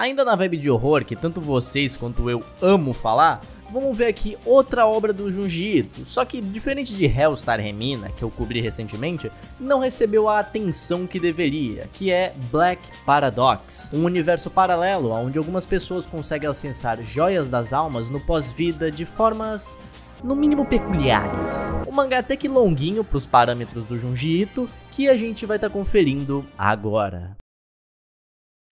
Ainda na vibe de horror que tanto vocês quanto eu amo falar, vamos ver aqui outra obra do Junji Ito, só que diferente de Hellstar Remina, que eu cobri recentemente, não recebeu a atenção que deveria, que é Black Paradox, um universo paralelo onde algumas pessoas conseguem acessar joias das almas no pós-vida de formas no mínimo peculiares. Um mangá até que longuinho para os parâmetros do Junji Ito, que a gente vai estar conferindo agora.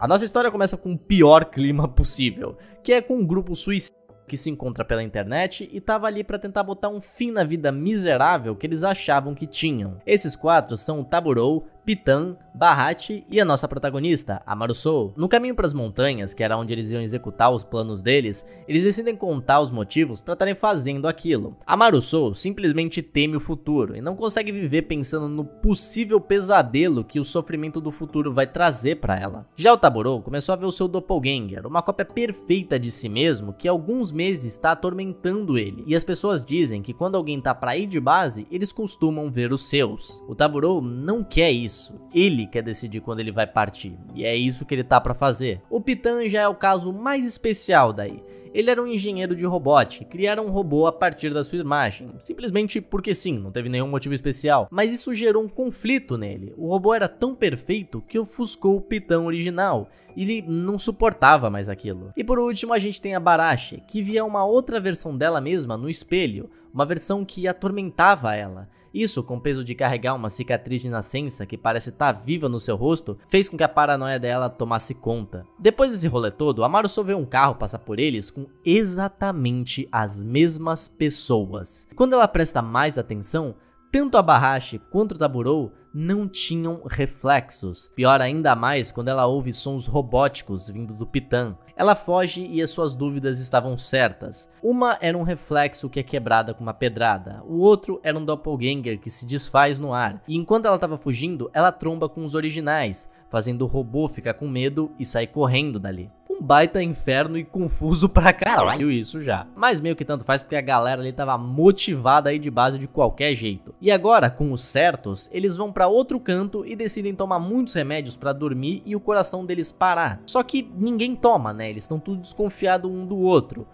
A nossa história começa com o pior clima possível, que é com um grupo suicida que se encontra pela internet e tava ali para tentar botar um fim na vida miserável que eles achavam que tinham. Esses quatro são o Taburou, Pitan, Baratie e a nossa protagonista, a Marusou. No caminho para as montanhas, que era onde eles iam executar os planos deles, eles decidem contar os motivos para estarem fazendo aquilo. A Marusou simplesmente teme o futuro e não consegue viver pensando no possível pesadelo que o sofrimento do futuro vai trazer para ela. Já o Taburou começou a ver o seu doppelganger, uma cópia perfeita de si mesmo que há alguns meses está atormentando ele. E as pessoas dizem que quando alguém tá para ir de base, eles costumam ver os seus. O Taburou não quer isso. Ele quer decidir quando ele vai partir, e é isso que ele tá pra fazer. O Pitan já é o caso mais especial daí. Ele era um engenheiro de robótica, criaram um robô a partir da sua imagem, simplesmente porque sim, não teve nenhum motivo especial. Mas isso gerou um conflito nele. O robô era tão perfeito que ofuscou o Pitan original, e ele não suportava mais aquilo. E por último a gente tem a Baratie, que via uma outra versão dela mesma no espelho, uma versão que atormentava ela. Isso, com o peso de carregar uma cicatriz de nascença que parece estar viva no seu rosto, fez com que a paranoia dela tomasse conta. Depois desse rolê todo, a Marusou vê um carro passar por eles com exatamente as mesmas pessoas. Quando ela presta mais atenção, tanto a Baratie quanto o Taburou não tinham reflexos. Pior ainda mais quando ela ouve sons robóticos vindo do Pitan. Ela foge e as suas dúvidas estavam certas. Uma era um reflexo que é quebrada com uma pedrada, o outro era um doppelganger que se desfaz no ar. E enquanto ela estava fugindo, ela tromba com os originais, fazendo o robô ficar com medo e sair correndo dali. Um baita inferno e confuso pra caralho isso já. Mas meio que tanto faz porque a galera ali tava motivada aí de base de qualquer jeito. E agora, com os certos, eles vão pra outro canto e decidem tomar muitos remédios pra dormir e o coração deles parar. Só que ninguém toma, né? Eles estão tudo desconfiados um do outro.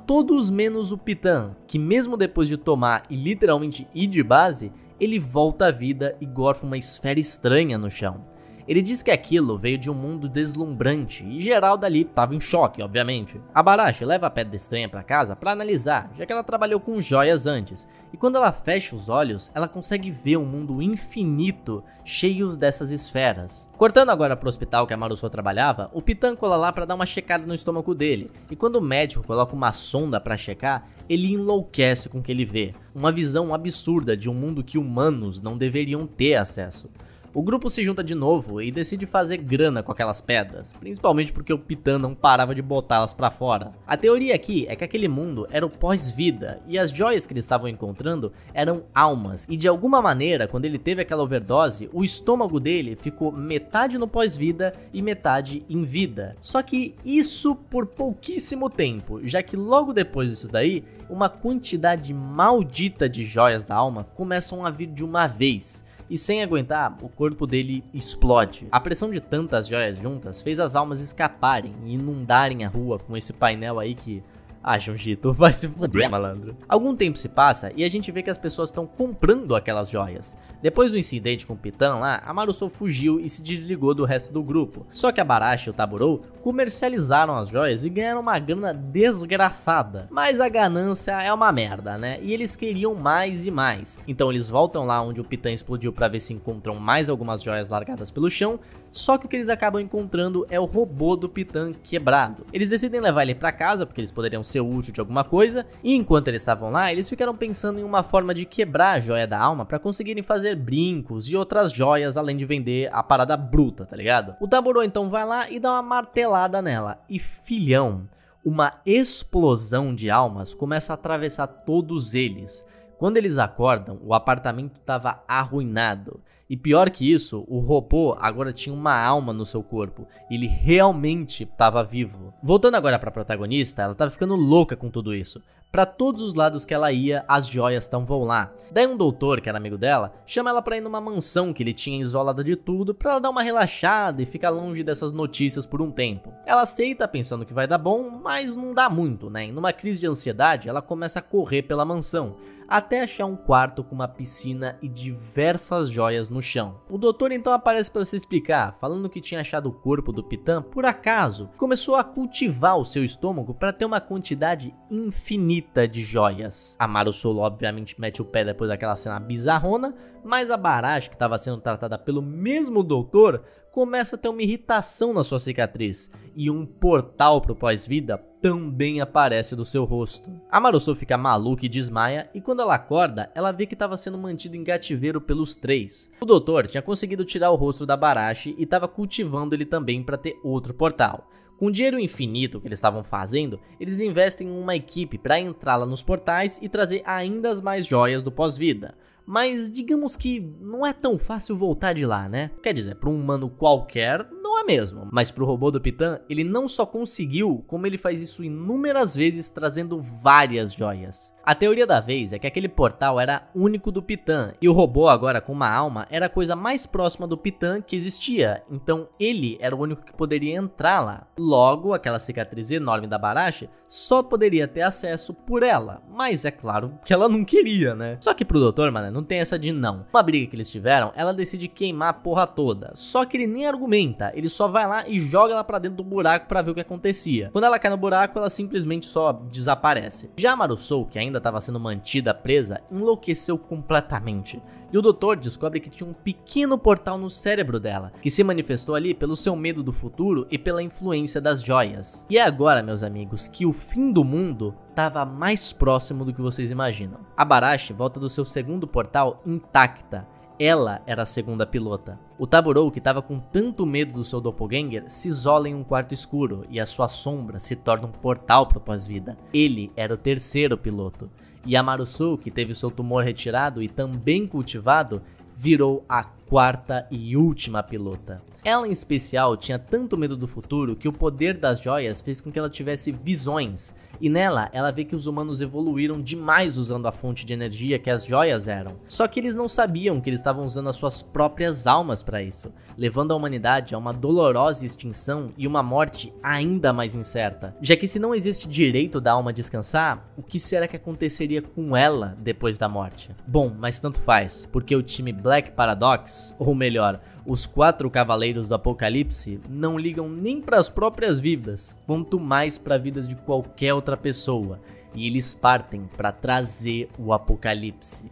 Todos menos o Pitan, que mesmo depois de tomar e literalmente ir de base, ele volta à vida e gorfa uma esfera estranha no chão. Ele diz que aquilo veio de um mundo deslumbrante e geral dali tava em choque, obviamente. A Baratie leva a pedra estranha pra casa pra analisar, já que ela trabalhou com joias antes. E quando ela fecha os olhos, ela consegue ver um mundo infinito cheios dessas esferas. Cortando agora pro hospital que a Marusou trabalhava, o Pitan cola lá pra dar uma checada no estômago dele. E quando o médico coloca uma sonda pra checar, ele enlouquece com o que ele vê. Uma visão absurda de um mundo que humanos não deveriam ter acesso. O grupo se junta de novo e decide fazer grana com aquelas pedras, principalmente porque o Pitan não parava de botá-las pra fora. A teoria aqui é que aquele mundo era o pós-vida e as joias que eles estavam encontrando eram almas, e de alguma maneira, quando ele teve aquela overdose, o estômago dele ficou metade no pós-vida e metade em vida. Só que isso por pouquíssimo tempo, já que logo depois disso daí, uma quantidade maldita de joias da alma começam a vir de uma vez. E sem aguentar, o corpo dele explode. A pressão de tantas joias juntas fez as almas escaparem e inundarem a rua com esse painel aí que... Ah, Junji Ito, vai se fuder, malandro. Algum tempo se passa e a gente vê que as pessoas estão comprando aquelas joias. Depois do incidente com o Pitan lá, a Marusou fugiu e se desligou do resto do grupo. Só que a Baratie e o Taburou comercializaram as joias e ganharam uma grana desgraçada. Mas a ganância é uma merda, né? E eles queriam mais e mais. Então eles voltam lá onde o Pitan explodiu pra ver se encontram mais algumas joias largadas pelo chão. Só que o que eles acabam encontrando é o robô do Pitan quebrado. Eles decidem levar ele pra casa porque eles poderiam ser útil de alguma coisa, e enquanto eles estavam lá, eles ficaram pensando em uma forma de quebrar a joia da alma pra conseguirem fazer brincos e outras joias, além de vender a parada bruta, tá ligado? O Taburou então vai lá e dá uma martelada nela, e filhão, uma explosão de almas começa a atravessar todos eles. Quando eles acordam, o apartamento estava arruinado. E pior que isso, o robô agora tinha uma alma no seu corpo. E ele realmente estava vivo. Voltando agora para a protagonista, ela estava ficando louca com tudo isso. Para todos os lados que ela ia, as joias estavam lá. Daí um doutor, que era amigo dela, chama ela para ir numa mansão que ele tinha isolada de tudo, para ela dar uma relaxada e ficar longe dessas notícias por um tempo. Ela aceita pensando que vai dar bom, mas não dá muito, né? E numa crise de ansiedade, ela começa a correr pela mansão, até achar um quarto com uma piscina e diversas joias no chão. O doutor então aparece para se explicar, falando que tinha achado o corpo do Pitan por acaso. Começou a cultivar o seu estômago para ter uma quantidade infinita de joias. A Marusou obviamente mete o pé depois daquela cena bizarrona, mas a Barashi, que estava sendo tratada pelo mesmo doutor, começa a ter uma irritação na sua cicatriz, e um portal pro pós-vida também aparece do seu rosto. A Marusou fica maluca e desmaia, e quando ela acorda, ela vê que estava sendo mantido em cativeiro pelos três. O doutor tinha conseguido tirar o rosto da Barashi e estava cultivando ele também para ter outro portal. Com o dinheiro infinito que eles estavam fazendo, eles investem em uma equipe para entrar lá nos portais e trazer ainda mais joias do pós-vida. Mas digamos que não é tão fácil voltar de lá, né? Quer dizer, para um humano qualquer, não é mesmo. Mas pro robô do Pitan, ele não só conseguiu, como ele faz isso inúmeras vezes trazendo várias joias. A teoria da vez é que aquele portal era único do Pitan, e o robô agora com uma alma era a coisa mais próxima do Pitan que existia, então ele era o único que poderia entrar lá. Logo, aquela cicatriz enorme da Barashi só poderia ter acesso por ela, mas é claro que ela não queria, né? Só que pro doutor, mano, não tem essa de não. Uma briga que eles tiveram, ela decide queimar a porra toda, só que ele nem argumenta, ele só vai lá e joga ela pra dentro do buraco pra ver o que acontecia. Quando ela cai no buraco, ela simplesmente só desaparece. Já a Marusou, que ainda estava sendo mantida presa, enlouqueceu completamente. E o doutor descobre que tinha um pequeno portal no cérebro dela, que se manifestou ali pelo seu medo do futuro e pela influência das joias. E é agora, meus amigos, que o fim do mundo estava mais próximo do que vocês imaginam. A Barashi volta do seu segundo portal intacta. Ela era a segunda pilota. O Taburou, que estava com tanto medo do seu doppelganger, se isola em um quarto escuro e a sua sombra se torna um portal para o pós-vida. Ele era o terceiro piloto. E a Marusou, que teve seu tumor retirado e também cultivado, virou a quarta e última pilota. Ela em especial tinha tanto medo do futuro que o poder das joias fez com que ela tivesse visões, e nela ela vê que os humanos evoluíram demais usando a fonte de energia que as joias eram. Só que eles não sabiam que eles estavam usando as suas próprias almas para isso, levando a humanidade a uma dolorosa extinção e uma morte ainda mais incerta. Já que se não existe direito da alma descansar, o que será que aconteceria com ela depois da morte? Bom, mas tanto faz, porque o time Black Paradox, ou melhor, os 4 Cavaleiros do Apocalipse, não ligam nem para as próprias vidas, quanto mais para vidas de qualquer outra pessoa, e eles partem para trazer o apocalipse.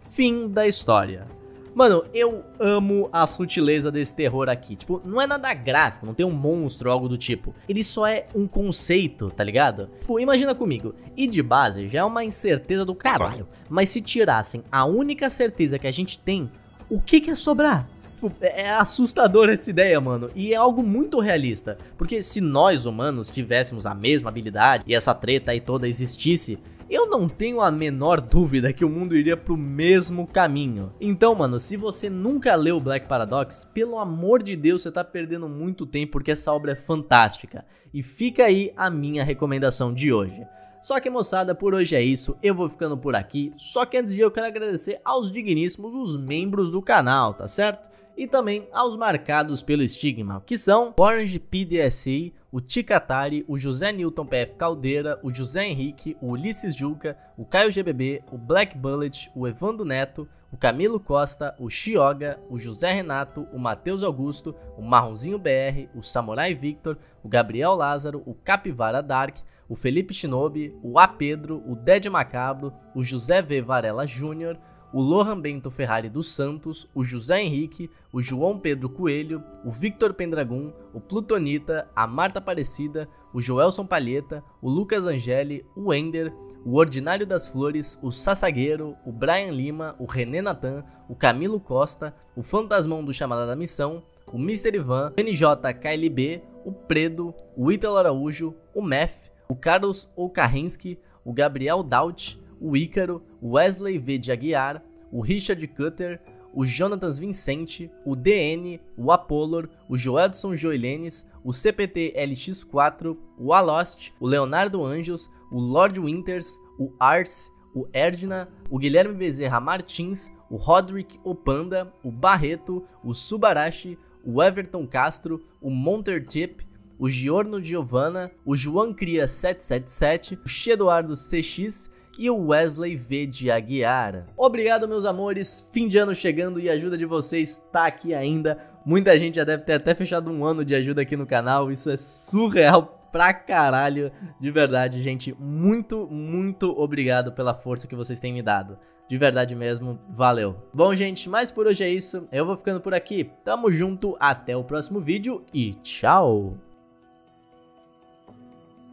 Fim da história. Mano, eu amo a sutileza desse terror aqui. Tipo, não é nada gráfico, não tem um monstro ou algo do tipo. Ele só é um conceito, tá ligado? Tipo, imagina comigo. E de base já é uma incerteza do caralho. Mas se tirassem a única certeza que a gente tem, o que ia sobrar? Tipo, é assustador essa ideia, mano, e é algo muito realista, porque se nós humanos tivéssemos a mesma habilidade e essa treta aí toda existisse, eu não tenho a menor dúvida que o mundo iria pro mesmo caminho. Então, mano, se você nunca leu Black Paradox, pelo amor de Deus, você tá perdendo muito tempo, porque essa obra é fantástica. E fica aí a minha recomendação de hoje. Só que, moçada, por hoje é isso, eu vou ficando por aqui, só que antes de eu quero agradecer aos digníssimos, os membros do canal, tá certo? E também aos marcados pelo estigma, que são o Orange PDSI, o Ticatari, o José Newton PF Caldeira, o José Henrique, o Ulisses Juca, o Caio GBB, o Black Bullet, o Evandro Neto, o Camilo Costa, o Xioga, o José Renato, o Matheus Augusto, o Marronzinho BR, o Samurai Victor, o Gabriel Lázaro, o Capivara Dark, o Felipe Shinobi, o A Pedro, o Dead Macabro, o José V Varela Júnior, o Lohan Bento Ferrari dos Santos, o José Henrique, o João Pedro Coelho, o Victor Pendragon, o Plutonita, a Marta Aparecida, o Joelson Palheta, o Lucas Angeli, o Ender, o Ordinário das Flores, o Sassagueiro, o Brian Lima, o René Natan, o Camilo Costa, o Fantasmão do Chamada da Missão, o Mr. Ivan, o NJ KLB, o Predo, o Ítalo Araújo, o Mef, o Carlos Okarensky, o Gabriel Daut, o Ícaro, o Wesley V de Aguiar, o Richard Cutter, o Jonatas Vincente, o DN, o Apollor, o Joelson Joilenes, o CPT LX4, o Alost, o Leonardo Anjos, o Lord Winters, o Ars, o Erdna, o Guilherme Bezerra Martins, o Roderick Opanda, o Barreto, o Subarashi, o Everton Castro, o Montertip, o Giorno Giovanna, o João Cria 777, o Shedoardo CX e o Wesley V de Aguiar. Obrigado, meus amores, fim de ano chegando e a ajuda de vocês tá aqui ainda. Muita gente já deve ter até fechado um ano de ajuda aqui no canal, isso é surreal pra caralho, de verdade, gente. Muito obrigado pela força que vocês têm me dado. De verdade mesmo, valeu. Bom, gente, mas por hoje é isso. Eu vou ficando por aqui. Tamo junto, até o próximo vídeo e tchau!